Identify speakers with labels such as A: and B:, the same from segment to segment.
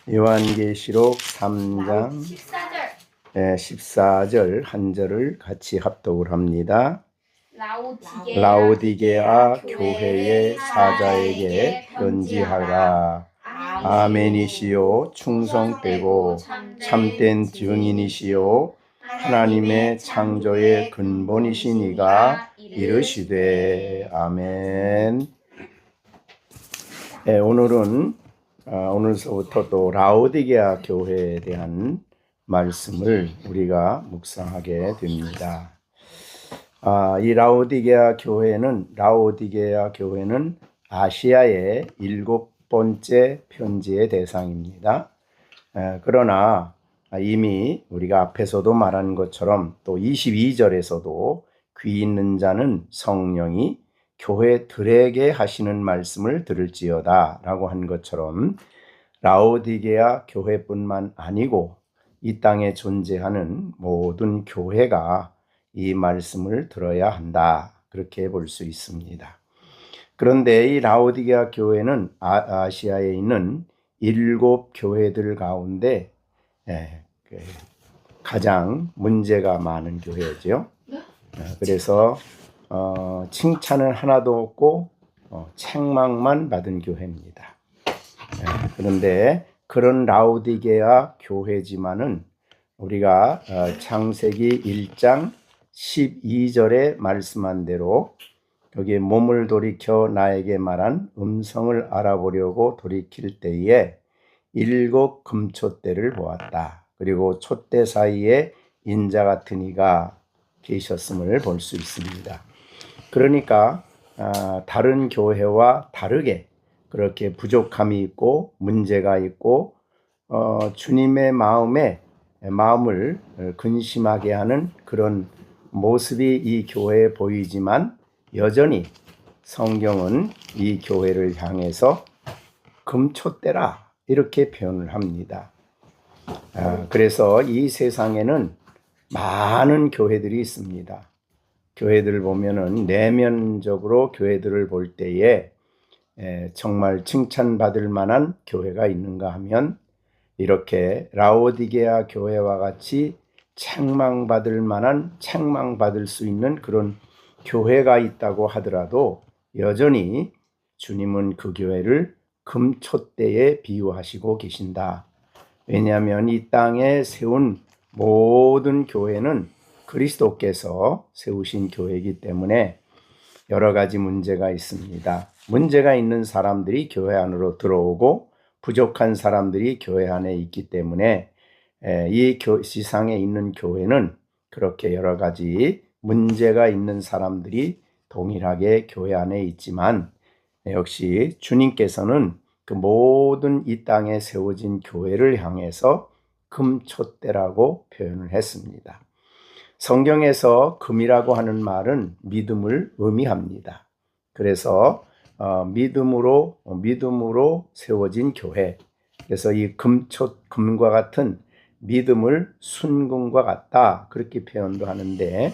A: 요한계시록 3장 14절 한 절을 같이 합독을 합니다. 라오디게아 교회의 사자에게 편지하라. 아멘이시요 충성되고 참된 증인이시요 하나님의 창조의 근본이신 이가 이르시되 아멘. 오늘은 오늘서부터 또 라오디게아 교회에 대한 말씀을 우리가 묵상하게 됩니다. 이 라오디게아 교회는 아시아의 7번째 편지의 대상입니다. 그러나 이미 우리가 앞에서도 말한 것처럼 또 22절에서도 귀 있는 자는 성령이 교회들에게 하시는 말씀을 들을지어다 라고 한 것처럼 라오디게아 교회뿐만 아니고 이 땅에 존재하는 모든 교회가 이 말씀을 들어야 한다, 그렇게 볼 수 있습니다. 그런데 이 라오디게아 교회는 아시아에 있는 7 교회들 가운데 가장 문제가 많은 교회죠. 그래서 칭찬은 하나도 없고 책망만 받은 교회입니다. 그런데 그런 라오디게아 교회지만은 우리가 창세기 1장 12절에 말씀한 대로 여기에 몸을 돌이켜 나에게 말한 음성을 알아보려고 돌이킬 때에 7 금촛대를 보았다. 그리고 촛대 사이에 인자 같은 이가 계셨음을 볼 수 있습니다. 그러니까 다른 교회와 다르게 그렇게 부족함이 있고 문제가 있고 주님의 마음을 근심하게 하는 그런 모습이 이 교회에 보이지만 여전히 성경은 이 교회를 향해서 금촛대라 이렇게 표현을 합니다. 그래서 이 세상에는 많은 교회들이 있습니다. 교회들을 보면은 내면적으로 교회들을 볼 때에 정말 칭찬받을 만한 교회가 있는가 하면 이렇게 라오디게아 교회와 같이 책망받을 수 있는 그런 교회가 있다고 하더라도 여전히 주님은 그 교회를 금촛대에 비유하시고 계신다. 왜냐하면 이 땅에 세운 모든 교회는 그리스도께서 세우신 교회이기 때문에 여러 가지 문제가 있습니다. 문제가 있는 사람들이 교회 안으로 들어오고 부족한 사람들이 교회 안에 있기 때문에 이 세상에 있는 교회는 그렇게 여러 가지 문제가 있는 사람들이 동일하게 교회 안에 있지만 역시 주님께서는 그 모든 이 땅에 세워진 교회를 향해서 금촛대라고 표현을 했습니다. 성경에서 금이라고 하는 말은 믿음을 의미합니다. 그래서 믿음으로 세워진 교회. 그래서 이 금과 같은 믿음을 순금과 같다, 그렇게 표현도 하는데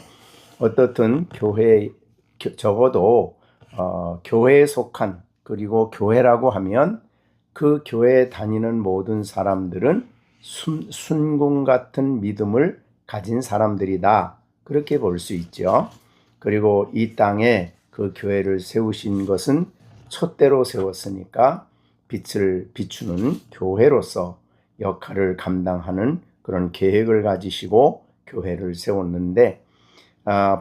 A: 어떻든 적어도 교회에 속한, 그리고 교회라고 하면 그 교회에 다니는 모든 사람들은 순금 같은 믿음을 가진 사람들이다, 그렇게 볼 수 있죠. 그리고 이 땅에 그 교회를 세우신 것은 촛대로 세웠으니까 빛을 비추는 교회로서 역할을 감당하는 그런 계획을 가지시고 교회를 세웠는데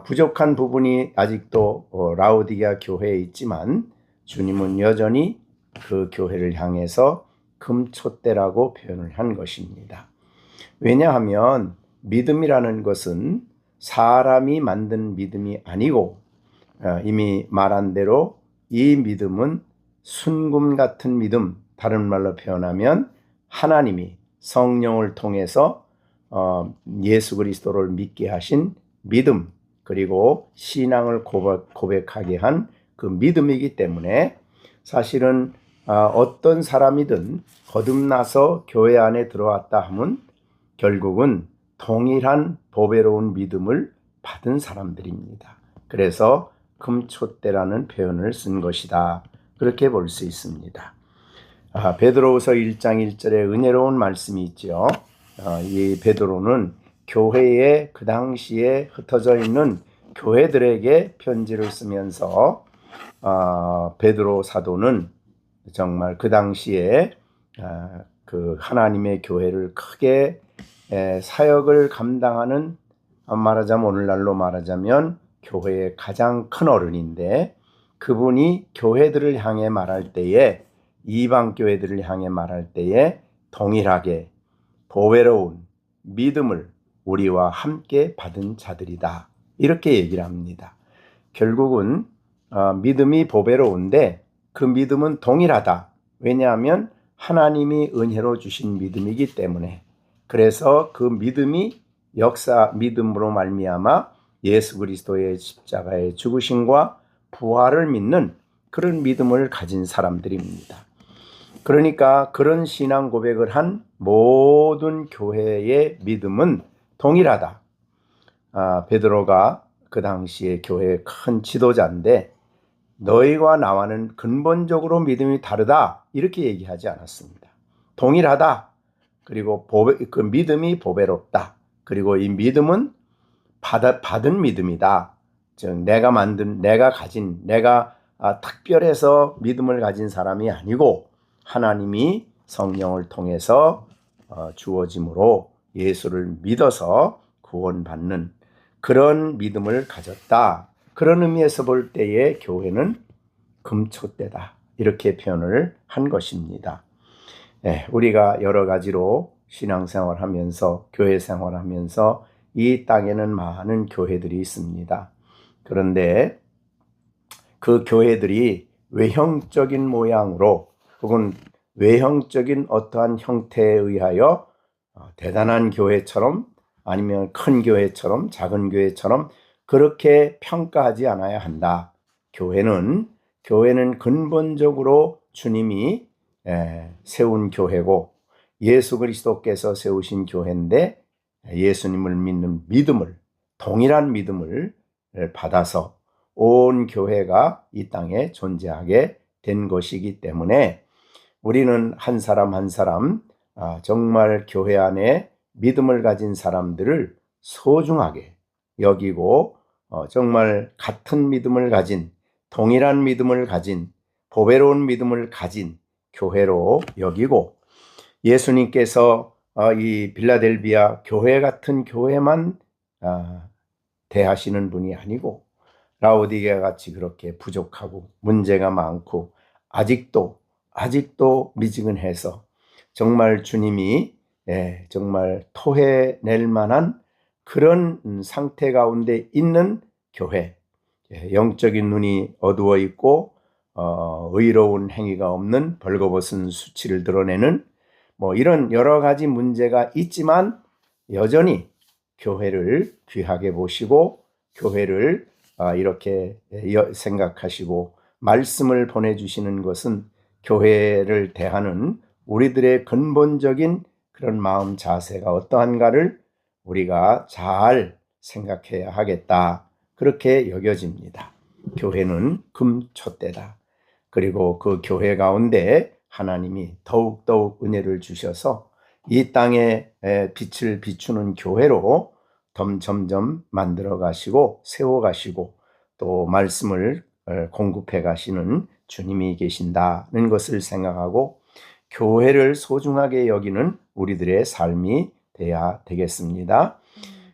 A: 부족한 부분이 아직도 라오디게아 교회에 있지만 주님은 여전히 그 교회를 향해서 금촛대라고 표현을 한 것입니다. 왜냐하면 믿음이라는 것은 사람이 만든 믿음이 아니고 이미 말한 대로 이 믿음은 순금 같은 믿음, 다른 말로 표현하면 하나님이 성령을 통해서 예수 그리스도를 믿게 하신 믿음, 그리고 신앙을 고백하게 한 그 믿음이기 때문에 사실은 어떤 사람이든 거듭나서 교회 안에 들어왔다 하면 결국은 동일한 보배로운 믿음을 받은 사람들입니다. 그래서 금촛대라는 표현을 쓴 것이다, 그렇게 볼 수 있습니다. 베드로후서 1장 1절에 은혜로운 말씀이 있죠. 이 베드로는 교회에 그 당시에 흩어져 있는 교회들에게 편지를 쓰면서 베드로 사도는 정말 그 당시에 그 하나님의 교회를 크게 사역을 감당하는, 말하자면 오늘날로 말하자면 교회의 가장 큰 어른인데, 그분이 교회들을 향해 말할 때에, 이방 교회들을 향해 말할 때에 동일하게 보배로운 믿음을 우리와 함께 받은 자들이다, 이렇게 얘기를 합니다. 결국은 믿음이 보배로운데 그 믿음은 동일하다. 왜냐하면 하나님이 은혜로 주신 믿음이기 때문에. 그래서 그 믿음이 믿음으로 말미암아 예수 그리스도의 십자가의 죽으심과 부활을 믿는 그런 믿음을 가진 사람들입니다. 그러니까 그런 신앙 고백을 한 모든 교회의 믿음은 동일하다. 베드로가 그 당시에 교회의 큰 지도자인데 너희와 나와는 근본적으로 믿음이 다르다, 이렇게 얘기하지 않았습니다. 동일하다. 그리고 그 믿음이 보배롭다. 그리고 이 믿음은 받은 믿음이다. 즉 내가 특별해서 믿음을 가진 사람이 아니고 하나님이 성령을 통해서 주어짐으로 예수를 믿어서 구원받는 그런 믿음을 가졌다. 그런 의미에서 볼 때에 교회는 금초대다, 이렇게 표현을 한 것입니다. 우리가 여러 가지로 신앙생활하면서 교회 생활하면서 이 땅에는 많은 교회들이 있습니다. 그런데 그 교회들이 외형적인 모양으로 혹은 외형적인 어떠한 형태에 의하여 대단한 교회처럼 아니면 큰 교회처럼 작은 교회처럼 그렇게 평가하지 않아야 한다. 교회는 근본적으로 주님이 세운 교회고 예수 그리스도께서 세우신 교회인데, 예수님을 믿는 동일한 믿음을 받아서 온 교회가 이 땅에 존재하게 된 것이기 때문에 우리는 한 사람 한 사람 정말 교회 안에 믿음을 가진 사람들을 소중하게 여기고 정말 같은 믿음을 가진, 동일한 믿음을 가진, 보배로운 믿음을 가진 교회로 여기고, 예수님께서 이 빌라델비아 교회 같은 교회만 대하시는 분이 아니고 라오디게아 같이 그렇게 부족하고 문제가 많고 아직도 미지근해서 정말 주님이 정말 토해낼 만한 그런 상태 가운데 있는 교회, 영적인 눈이 어두워 있고 의로운 행위가 없는 벌거벗은 수치를 드러내는 이런 여러 가지 문제가 있지만 여전히 교회를 귀하게 보시고 교회를 이렇게 생각하시고 말씀을 보내주시는 것은 교회를 대하는 우리들의 근본적인 그런 마음 자세가 어떠한가를 우리가 잘 생각해야 하겠다, 그렇게 여겨집니다. 교회는 금촛대다. 그리고 그 교회 가운데 하나님이 더욱더욱 은혜를 주셔서 이 땅에 빛을 비추는 교회로 점점 만들어 가시고 세워 가시고 또 말씀을 공급해 가시는 주님이 계신다는 것을 생각하고 교회를 소중하게 여기는 우리들의 삶이 돼야 되겠습니다.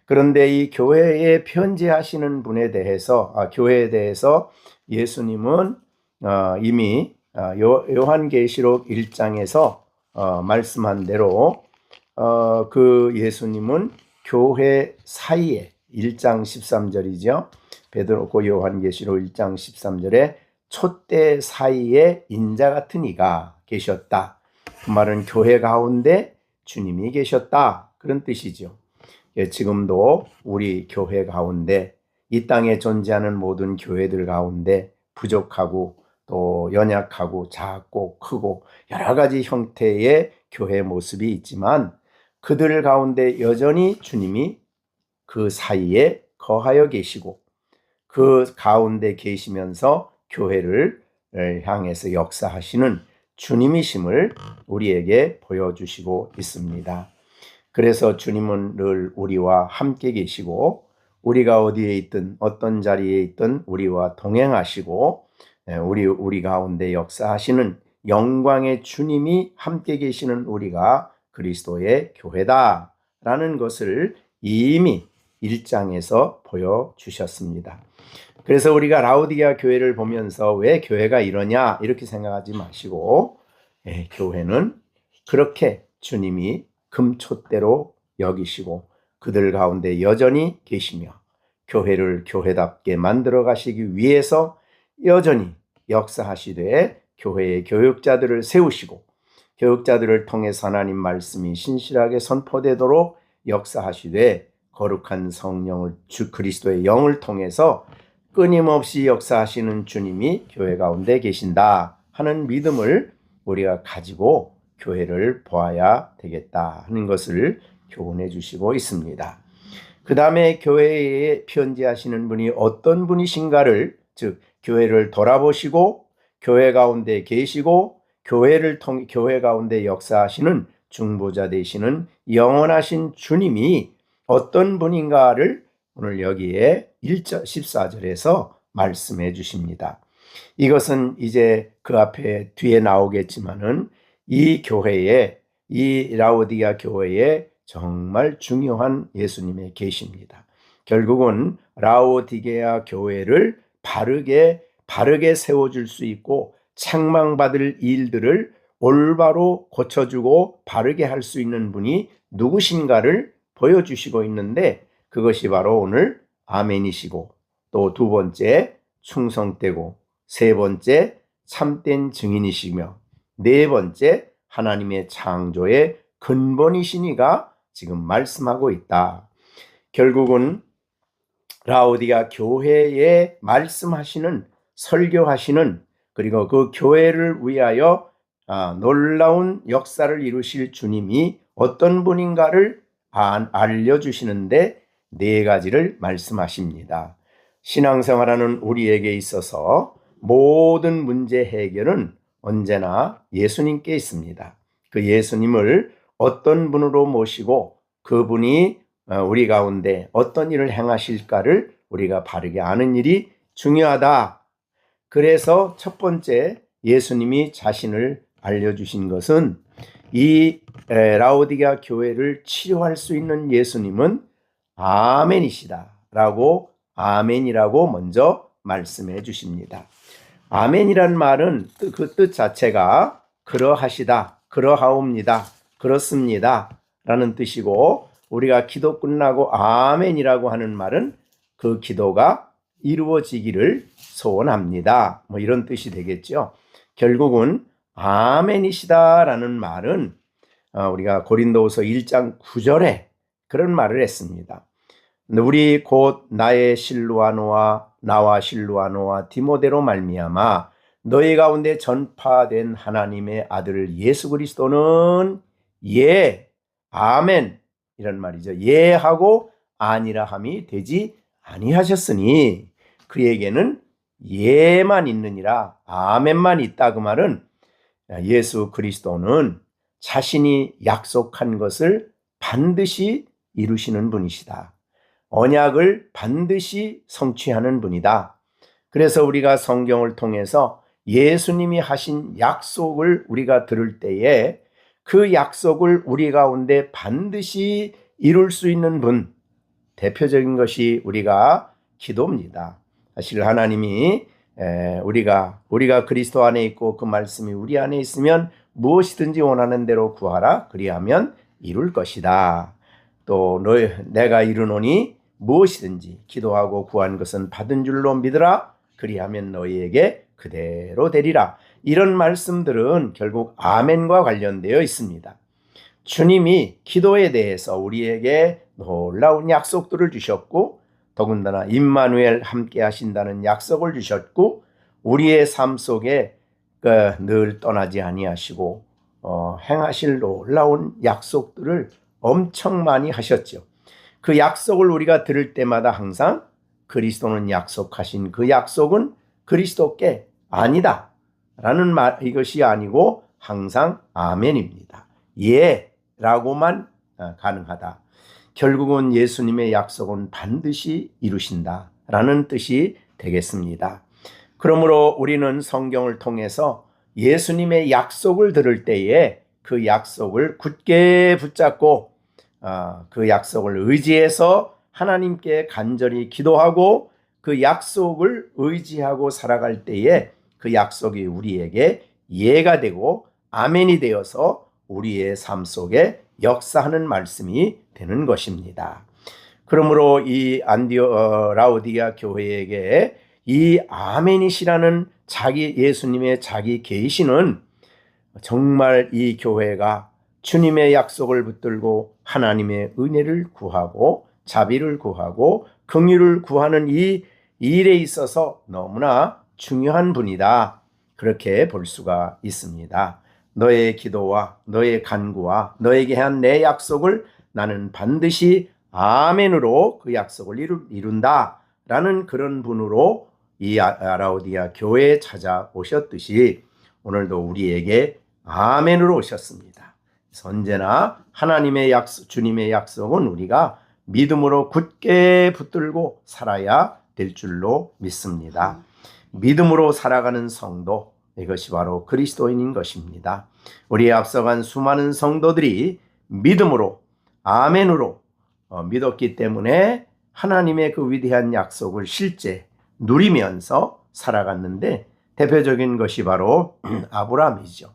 A: 그런데 이 교회에 편지하시는 분에 대해서 교회에 대해서 예수님은 이미 요한계시록 1장에서 말씀한 대로 그 예수님은 교회 사이에 1장 13절이죠. 베드로고 요한계시록 1장 13절에 촛대 사이에 인자 같은 이가 계셨다. 그 말은 교회 가운데 주님이 계셨다, 그런 뜻이죠. 지금도 우리 교회 가운데 이 땅에 존재하는 모든 교회들 가운데 부족하고 또 연약하고 작고 크고 여러 가지 형태의 교회 모습이 있지만 그들 가운데 여전히 주님이 그 사이에 거하여 계시고 그 가운데 계시면서 교회를 향해서 역사하시는 주님이심을 우리에게 보여주시고 있습니다. 그래서 주님은 늘 우리와 함께 계시고 우리가 어디에 있든 어떤 자리에 있든 우리와 동행하시고 우리 가운데 역사하시는 영광의 주님이 함께 계시는 우리가 그리스도의 교회다라는 것을 이미 1장에서 보여주셨습니다. 그래서 우리가 라오디게아 교회를 보면서 왜 교회가 이러냐 이렇게 생각하지 마시고 교회는 그렇게 주님이 금촛대로 여기시고 그들 가운데 여전히 계시며 교회를 교회답게 만들어 가시기 위해서 여전히 역사하시되 교회의 교육자들을 세우시고 교육자들을 통해서 하나님 말씀이 신실하게 선포되도록 역사하시되 거룩한 성령을 주 그리스도의 영을 통해서 끊임없이 역사하시는 주님이 교회 가운데 계신다 하는 믿음을 우리가 가지고 교회를 보아야 되겠다 하는 것을 교훈해 주시고 있습니다. 그 다음에 교회에 편지하시는 분이 어떤 분이신가를, 즉 교회를 돌아보시고 교회 가운데 계시고 교회 가운데 역사하시는 중보자 되시는 영원하신 주님이 어떤 분인가를 오늘 여기에 14절에서 말씀해 주십니다. 이것은 이제 그 앞에 뒤에 나오겠지만은 이 교회에, 이 라오디게아 교회에 정말 중요한 예수님의 계시입니다. 결국은 라오디게아 교회를 바르게 세워줄 수 있고 책망받을 일들을 올바로 고쳐주고 바르게 할 수 있는 분이 누구신가를 보여주시고 있는데 그것이 바로 오늘 아멘이시고 또 두 번째 충성되고 세 번째 참된 증인이시며 네 번째 하나님의 창조의 근본이시니가 지금 말씀하고 있다. 결국은 라오디게아 교회에 말씀하시는 설교하시는 그리고 그 교회를 위하여 놀라운 역사를 이루실 주님이 어떤 분인가를 알려주시는데 네 가지를 말씀하십니다. 신앙생활하는 우리에게 있어서 모든 문제 해결은 언제나 예수님께 있습니다. 그 예수님을 어떤 분으로 모시고 그분이 우리 가운데 어떤 일을 행하실까를 우리가 바르게 아는 일이 중요하다. 그래서 첫 번째 예수님이 자신을 알려주신 것은 이 라오디게아 교회를 치료할 수 있는 예수님은 아멘이시다 라고 아멘이라고 먼저 말씀해 주십니다. 아멘이란 말은 그 뜻 자체가 그러하시다, 그러하옵니다, 그렇습니다 라는 뜻이고 우리가 기도 끝나고 아멘이라고 하는 말은 그 기도가 이루어지기를 소원합니다. 뭐 이런 뜻이 되겠죠. 결국은 아멘이시다라는 말은 우리가 고린도후서 1장 9절에 그런 말을 했습니다. 우리 곧 나의 실루아노와 나와 실루아노와 디모데로 말미암아 너희 가운데 전파된 하나님의 아들 예수 그리스도는 예, 아멘 이런 말이죠. 예 하고 아니라 함이 되지 아니하셨으니 그에게는 예만 있느니라 아멘만 있다. 그 말은 예수 그리스도는 자신이 약속한 것을 반드시 이루시는 분이시다. 언약을 반드시 성취하는 분이다. 그래서 우리가 성경을 통해서 예수님이 하신 약속을 우리가 들을 때에 그 약속을 우리 가운데 반드시 이룰 수 있는 분, 대표적인 것이 우리가 기도입니다. 사실 하나님이 우리가 그리스도 안에 있고 그 말씀이 우리 안에 있으면 무엇이든지 원하는 대로 구하라 그리하면 이룰 것이다. 또 내가 이루노니 무엇이든지 기도하고 구한 것은 받은 줄로 믿으라 그리하면 너희에게 그대로 되리라. 이런 말씀들은 결국 아멘과 관련되어 있습니다. 주님이 기도에 대해서 우리에게 놀라운 약속들을 주셨고 더군다나 임마누엘 함께 하신다는 약속을 주셨고 우리의 삶 속에 늘 떠나지 아니하시고 행하실 놀라운 약속들을 엄청 많이 하셨죠. 그 약속을 우리가 들을 때마다 항상 그리스도는 약속하신 그 약속은 그리스도께 아니다 라는 말, 이것이 아니고 항상 아멘입니다. 예 라고만 가능하다. 결국은 예수님의 약속은 반드시 이루신다 라는 뜻이 되겠습니다. 그러므로 우리는 성경을 통해서 예수님의 약속을 들을 때에 그 약속을 굳게 붙잡고 그 약속을 의지해서 하나님께 간절히 기도하고 그 약속을 의지하고 살아갈 때에 그 약속이 우리에게 예가 되고 아멘이 되어서 우리의 삶 속에 역사하는 말씀이 되는 것입니다. 그러므로 이 라우디게아 교회에게 이 아멘이시라는 예수님의 자기 계시는 정말 이 교회가 주님의 약속을 붙들고 하나님의 은혜를 구하고 자비를 구하고 긍휼을 구하는 이 일에 있어서 너무나 중요한 분이다. 그렇게 볼 수가 있습니다. 너의 기도와 너의 간구와 너에게 한 내 약속을 나는 반드시 아멘으로 그 약속을 이룬다 라는 그런 분으로 이 라우디게아 교회에 찾아오셨듯이 오늘도 우리에게 아멘으로 오셨습니다. 언제나 하나님의 약속, 주님의 약속은 우리가 믿음으로 굳게 붙들고 살아야 될 줄로 믿습니다. 믿음으로 살아가는 성도, 이것이 바로 그리스도인인 것입니다. 우리의 앞서간 수많은 성도들이 믿음으로 아멘으로 믿었기 때문에 하나님의 그 위대한 약속을 실제 누리면서 살아갔는데 대표적인 것이 바로 아브라함이죠.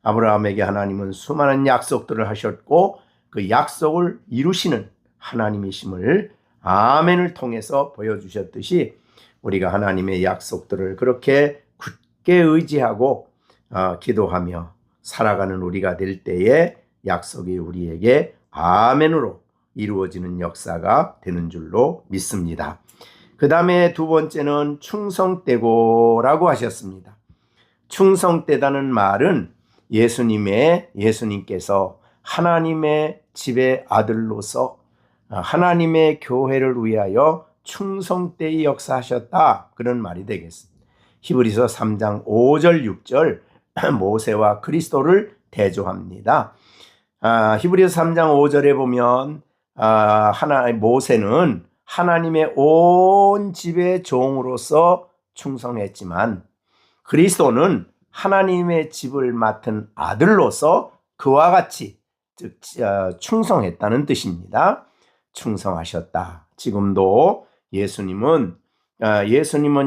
A: 아브라함에게 하나님은 수많은 약속들을 하셨고 그 약속을 이루시는 하나님이심을 아멘을 통해서 보여주셨듯이 우리가 하나님의 약속들을 그렇게 굳게 의지하고 기도하며 살아가는 우리가 될 때에 약속이 우리에게 아멘으로 이루어지는 역사가 되는 줄로 믿습니다. 그 다음에 두 번째는 충성되고라고 하셨습니다. 충성되다는 말은 예수님께서 하나님의 집의 아들로서 하나님의 교회를 위하여 충성되이 역사하셨다, 그런 말이 되겠습니다. 히브리서 3장 5절 6절 모세와 그리스도를 대조합니다. 히브리서 3장 5절에 보면 모세는 하나님의 온 집의 종으로서 충성했지만 그리스도는 하나님의 집을 맡은 아들로서 그와 같이 즉 충성했다는 뜻입니다. 충성하셨다. 지금도 예수님은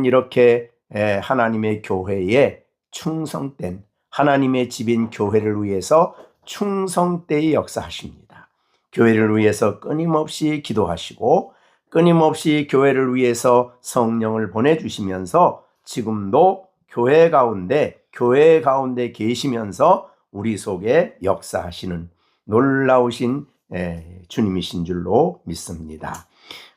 A: 이렇게 하나님의 교회에 충성된 하나님의 집인 교회를 위해서 충성되이 역사하십니다. 교회를 위해서 끊임없이 기도하시고 끊임없이 교회를 위해서 성령을 보내주시면서 지금도 교회 가운데 계시면서 우리 속에 역사하시는 놀라우신 주님이신 줄로 믿습니다.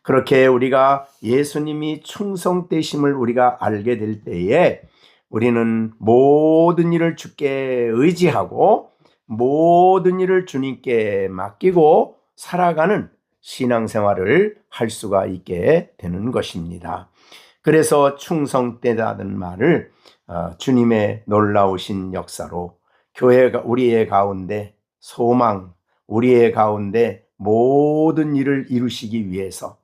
A: 그렇게 우리가 예수님이 충성되심을 우리가 알게 될 때에 우리는 모든 일을 주께 의지하고 모든 일을 주님께 맡기고 살아가는 신앙생활을 할 수가 있게 되는 것입니다. 그래서 충성되다는 말을 주님의 놀라우신 역사로 교회가 우리의 가운데 소망, 우리의 가운데 모든 일을 이루시기 위해서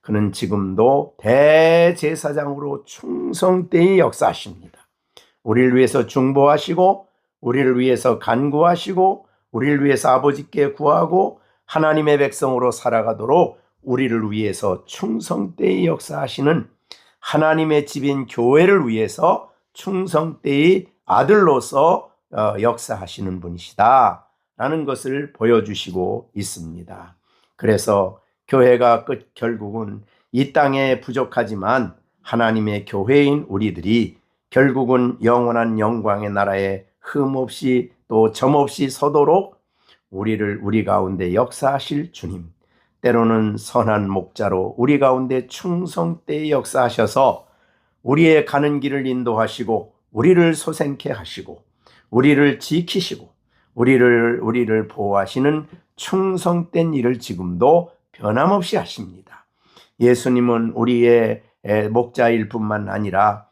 A: 그는 지금도 대제사장으로 충성되이 역사하십니다. 우리를 위해서 중보하시고 우리를 위해서 간구하시고 우리를 위해서 아버지께 구하고 하나님의 백성으로 살아가도록 우리를 위해서 충성되이 역사하시는 하나님의 집인 교회를 위해서 충성되이 아들로서 역사하시는 분이시다 라는 것을 보여주시고 있습니다. 그래서 교회가 결국은 이 땅에 부족하지만 하나님의 교회인 우리들이 결국은 영원한 영광의 나라에 흠없이 또 점없이 서도록 우리 가운데 역사하실 주님, 때로는 선한 목자로 우리 가운데 충성되이 역사하셔서 우리의 가는 길을 인도하시고 우리를 소생케 하시고 우리를 지키시고 우리를 보호하시는 충성된 일을 지금도 변함없이 하십니다. 예수님은 우리의 목자일 뿐만 아니라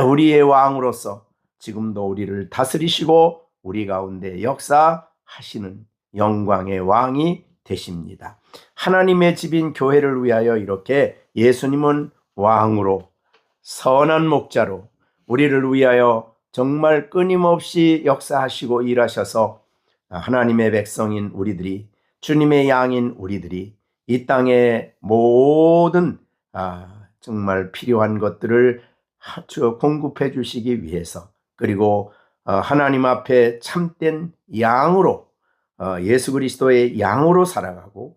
A: 우리의 왕으로서 지금도 우리를 다스리시고 우리 가운데 역사하시는 영광의 왕이 되십니다. 하나님의 집인 교회를 위하여 이렇게 예수님은 왕으로, 선한 목자로 우리를 위하여 정말 끊임없이 역사하시고 일하셔서 하나님의 백성인 우리들이, 주님의 양인 우리들이 이 땅의 모든 정말 필요한 것들을 공급해 주시기 위해서, 그리고 하나님 앞에 참된 양으로, 예수 그리스도의 양으로 살아가고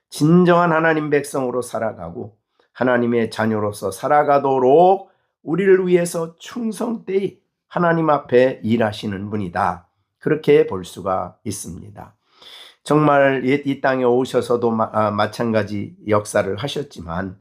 A: 진정한 하나님 백성으로 살아가고 하나님의 자녀로서 살아가도록 우리를 위해서 충성되이 하나님 앞에 일하시는 분이다. 그렇게 볼 수가 있습니다. 정말 이 땅에 오셔서도 마찬가지 역사를 하셨지만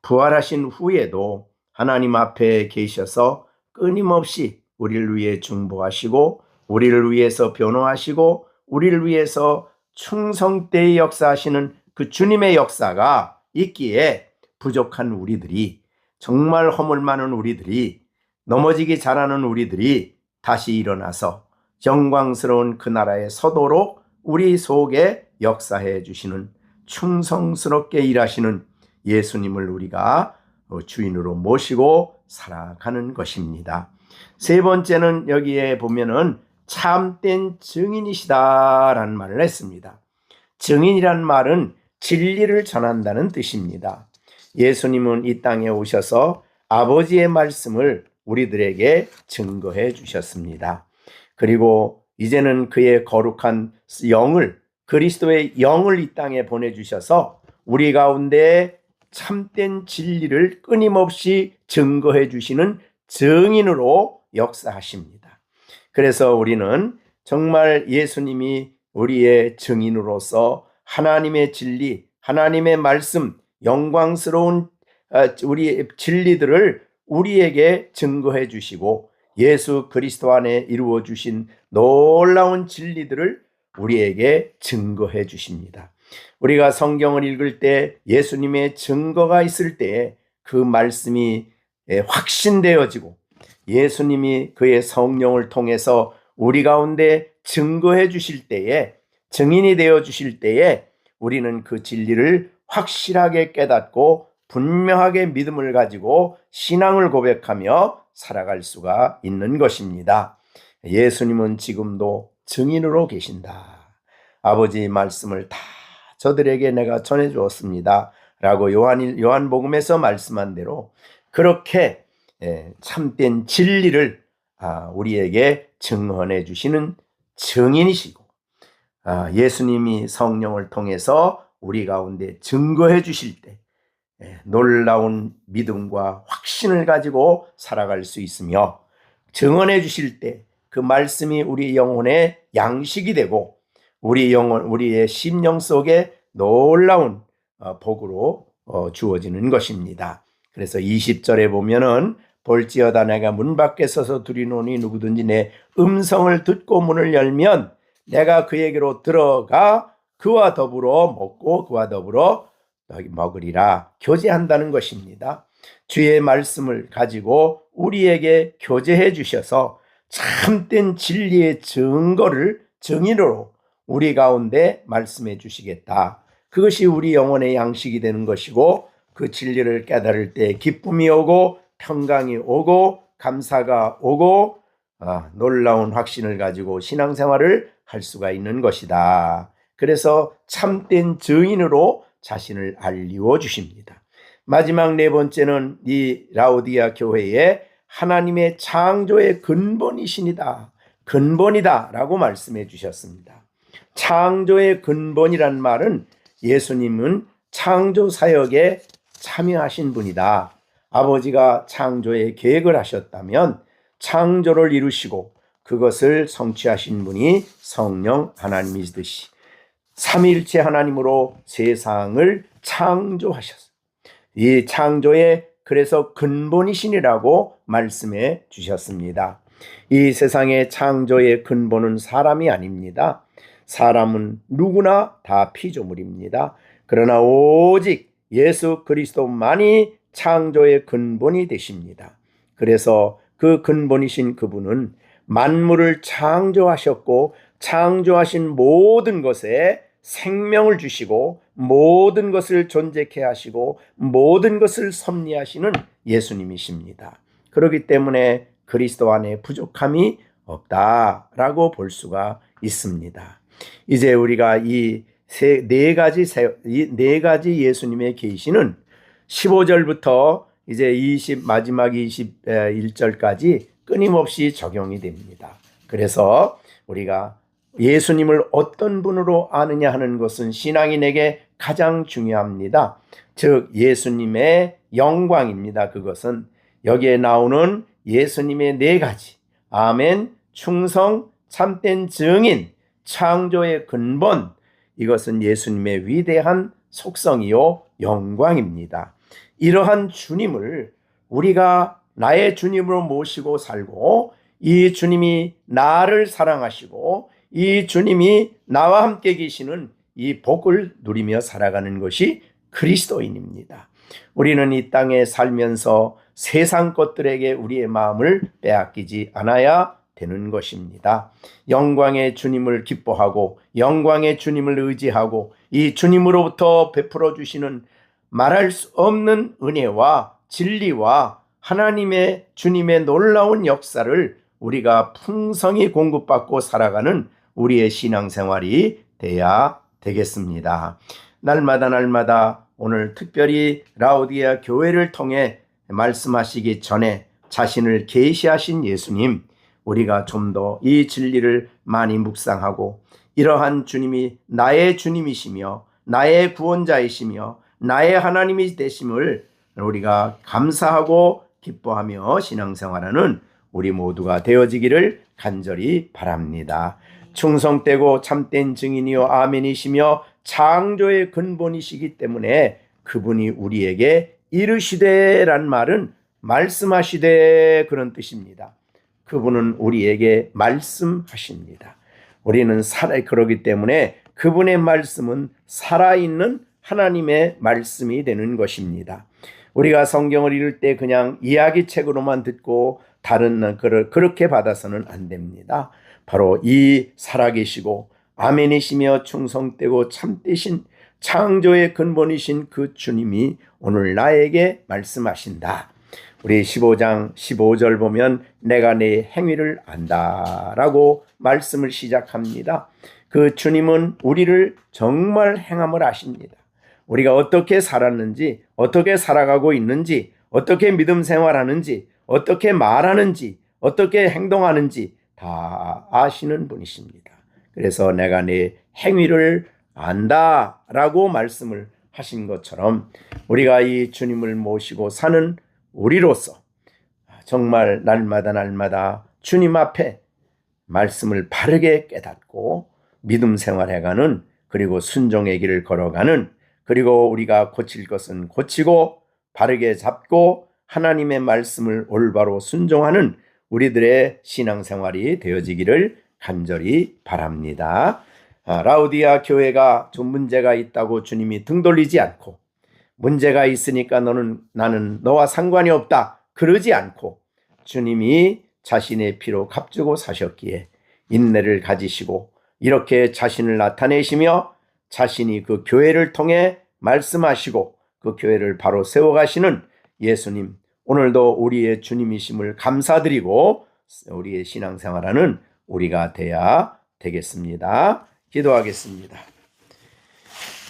A: 부활하신 후에도 하나님 앞에 계셔서 끊임없이 우리를 위해 중보하시고 우리를 위해서 변호하시고 우리를 위해서 충성되이 역사하시는 그 주님의 역사가 있기에 부족한 우리들이, 정말 허물 많은 우리들이, 넘어지기 잘하는 우리들이 다시 일어나서 영광스러운 그 나라에 서도록 우리 속에 역사해 주시는, 충성스럽게 일하시는 예수님을 우리가 주인으로 모시고 살아가는 것입니다. 세 번째는 여기에 보면은 참된 증인이시다라는 말을 했습니다. 증인이란 말은 진리를 전한다는 뜻입니다. 예수님은 이 땅에 오셔서 아버지의 말씀을 우리들에게 증거해 주셨습니다. 그리고 이제는 그의 거룩한 영을, 그리스도의 영을 이 땅에 보내주셔서 우리 가운데 참된 진리를 끊임없이 증거해 주시는 증인으로 역사하십니다. 그래서 우리는 정말 예수님이 우리의 증인으로서 하나님의 진리, 하나님의 말씀, 영광스러운 우리의 진리들을 우리에게 증거해 주시고 예수 그리스도 안에 이루어 주신 놀라운 진리들을 우리에게 증거해 주십니다. 우리가 성경을 읽을 때 예수님의 증거가 있을 때 그 말씀이 확신되어지고 예수님이 그의 성령을 통해서 우리 가운데 증거해 주실 때에, 증인이 되어 주실 때에 우리는 그 진리를 확실하게 깨닫고 분명하게 믿음을 가지고 신앙을 고백하며 살아갈 수가 있는 것입니다. 예수님은 지금도 증인으로 계신다. 아버지의 말씀을 다 저들에게 내가 전해 주었습니다 라고 요한복음에서 말씀한 대로 그렇게 참된 진리를 우리에게 증언해 주시는 증인이시고, 예수님이 성령을 통해서 우리 가운데 증거해 주실 때 놀라운 믿음과 확신을 가지고 살아갈 수 있으며, 증언해 주실 때 그 말씀이 우리 영혼의 양식이 되고 우리의 심령 속에 놀라운 복으로 주어지는 것입니다. 그래서 20절에 보면은 볼지어다 내가 문 밖에 서서 두리노니 누구든지 내 음성을 듣고 문을 열면 내가 그에게로 들어가 그와 더불어 먹고 그와 더불어 먹으리라. 교제한다는 것입니다. 주의 말씀을 가지고 우리에게 교제해 주셔서 참된 진리의 증거를 증인으로 우리 가운데 말씀해 주시겠다. 그것이 우리 영혼의 양식이 되는 것이고, 그 진리를 깨달을 때 기쁨이 오고 평강이 오고 감사가 오고 놀라운 확신을 가지고 신앙생활을 할 수가 있는 것이다. 그래서 참된 증인으로 자신을 알리워 주십니다. 마지막 네 번째는 이 라오디아 교회에 하나님의 창조의 근본이시니다, 근본이다 라고 말씀해 주셨습니다. 창조의 근본이란 말은 예수님은 창조 사역에 참여하신 분이다. 아버지가 창조의 계획을 하셨다면 창조를 이루시고 그것을 성취하신 분이 성령 하나님이시듯이 삼위일체 하나님으로 세상을 창조하셨어요. 이 창조의 그래서 근본이시니라고 말씀해 주셨습니다. 이 세상의 창조의 근본은 사람이 아닙니다. 사람은 누구나 다 피조물입니다. 그러나 오직 예수 그리스도만이 창조의 근본이 되십니다. 그래서 그 근본이신 그분은 만물을 창조하셨고 창조하신 모든 것에 생명을 주시고 모든 것을 존재케 하시고 모든 것을 섭리하시는 예수님이십니다. 그렇기 때문에 그리스도 안에 부족함이 없다라고 볼 수가 있습니다. 이제 우리가 이 네 가지 예수님의 계시는 15절부터 이제 마지막 21절까지 끊임없이 적용이 됩니다. 그래서 우리가 예수님을 어떤 분으로 아느냐 하는 것은 신앙인에게 가장 중요합니다. 즉 예수님의 영광입니다. 그것은 여기에 나오는 예수님의 네 가지, 아멘, 충성, 참된 증인, 창조의 근본, 이것은 예수님의 위대한 속성이요 영광입니다. 이러한 주님을 우리가 나의 주님으로 모시고 살고 이 주님이 나를 사랑하시고 이 주님이 나와 함께 계시는 이 복을 누리며 살아가는 것이 그리스도인입니다. 우리는 이 땅에 살면서 세상 것들에게 우리의 마음을 빼앗기지 않아야 되는 것입니다. 영광의 주님을 기뻐하고 영광의 주님을 의지하고 이 주님으로부터 베풀어 주시는 말할 수 없는 은혜와 진리와 하나님의 주님의 놀라운 역사를 우리가 풍성히 공급받고 살아가는 우리의 신앙생활이 돼야 되겠습니다. 날마다 오늘 특별히 라오디게아 교회를 통해 말씀하시기 전에 자신을 계시하신 예수님, 우리가 좀 더 이 진리를 많이 묵상하고 이러한 주님이 나의 주님이시며 나의 구원자이시며 나의 하나님이 되심을 우리가 감사하고 기뻐하며 신앙생활하는 우리 모두가 되어지기를 간절히 바랍니다. 충성되고 참된 증인이요 아멘이시며 창조의 근본이시기 때문에 그분이 우리에게 이르시되란 말은 말씀하시되 그런 뜻입니다. 그분은 우리에게 말씀하십니다. 우리는 그러기 때문에 그분의 말씀은 살아있는 하나님의 말씀이 되는 것입니다. 우리가 성경을 읽을 때 그냥 이야기책으로만 듣고 그렇게 받아서는 안 됩니다. 바로 이 살아계시고 아멘이시며 충성되고 참되신 창조의 근본이신 그 주님이 오늘 나에게 말씀하신다. 우리 15장 15절 보면 내가 네 행위를 안다라고 말씀을 시작합니다. 그 주님은 우리를 정말 행함을 아십니다. 우리가 어떻게 살았는지, 어떻게 살아가고 있는지, 어떻게 믿음 생활하는지, 어떻게 말하는지, 어떻게 행동하는지 다 아시는 분이십니다. 그래서 내가 네 행위를 안다라고 말씀을 하신 것처럼 우리가 이 주님을 모시고 사는 우리로서 정말 날마다 주님 앞에 말씀을 바르게 깨닫고 믿음 생활해가는, 그리고 순종의 길을 걸어가는, 그리고 우리가 고칠 것은 고치고 바르게 잡고 하나님의 말씀을 올바로 순종하는 우리들의 신앙생활이 되어지기를 간절히 바랍니다. 라오디게아 교회가 좀 문제가 있다고 주님이 등 돌리지 않고, 문제가 있으니까 나는 너와 상관이 없다 그러지 않고, 주님이 자신의 피로 값주고 사셨기에 인내를 가지시고 이렇게 자신을 나타내시며 자신이 그 교회를 통해 말씀하시고 그 교회를 바로 세워가시는 예수님, 오늘도 우리의 주님이심을 감사드리고 우리의 신앙생활하는 우리가 돼야 되겠습니다. 기도하겠습니다.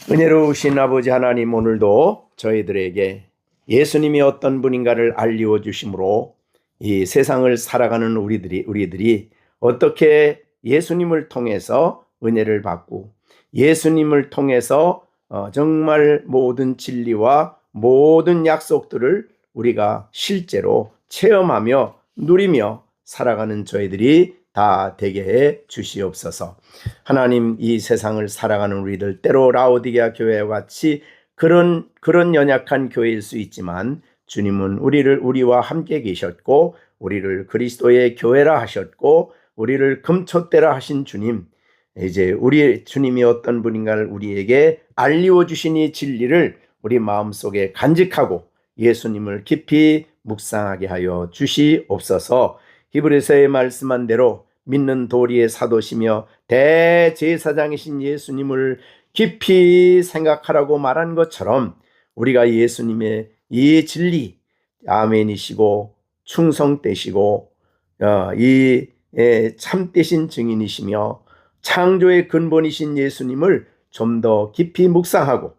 A: 은혜로우신 아버지 하나님, 오늘도 저희들에게 예수님이 어떤 분인가를 알려 주심으로 이 세상을 살아가는 우리들이 어떻게 예수님을 통해서 은혜를 받고 예수님을 통해서 정말 모든 진리와 모든 약속들을 우리가 실제로 체험하며 누리며 살아가는 저희들이 다 되게 해 주시옵소서. 하나님, 이 세상을 살아가는 우리들, 때로 라오디게아 교회와 같이 그런 연약한 교회일 수 있지만 주님은 우리와 함께 계셨고 우리를 그리스도의 교회라 하셨고 우리를 금톳대라 하신 주님, 이제 우리 주님이 어떤 분인가를 우리에게 알려 주신 이 진리를 우리 마음속에 간직하고 예수님을 깊이 묵상하게 하여 주시옵소서. 히브리서에 말씀한 대로 믿는 도리의 사도시며 대제사장이신 예수님을 깊이 생각하라고 말한 것처럼 우리가 예수님의 이 진리, 아멘이시고 충성되시고 이 참되신 증인이시며 창조의 근본이신 예수님을 좀 더 깊이 묵상하고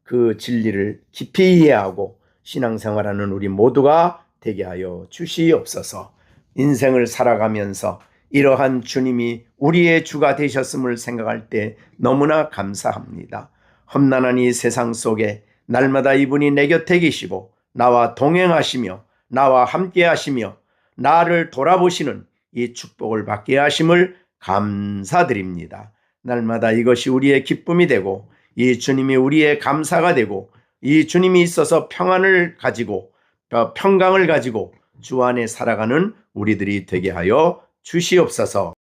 A: 그 진리를 깊이 이해하고 신앙생활하는 우리 모두가 되게 하여 주시옵소서. 인생을 살아가면서 이러한 주님이 우리의 주가 되셨음을 생각할 때 너무나 감사합니다. 험난한 이 세상 속에 날마다 이분이 내 곁에 계시고 나와 동행하시며 나와 함께 하시며 나를 돌아보시는 이 축복을 받게 하심을 감사드립니다. 날마다 이것이 우리의 기쁨이 되고 이 주님이 우리의 감사가 되고 이 주님이 있어서 평안을 가지고 평강을 가지고 주 안에 살아가는 우리들이 되게 하여 주시옵소서.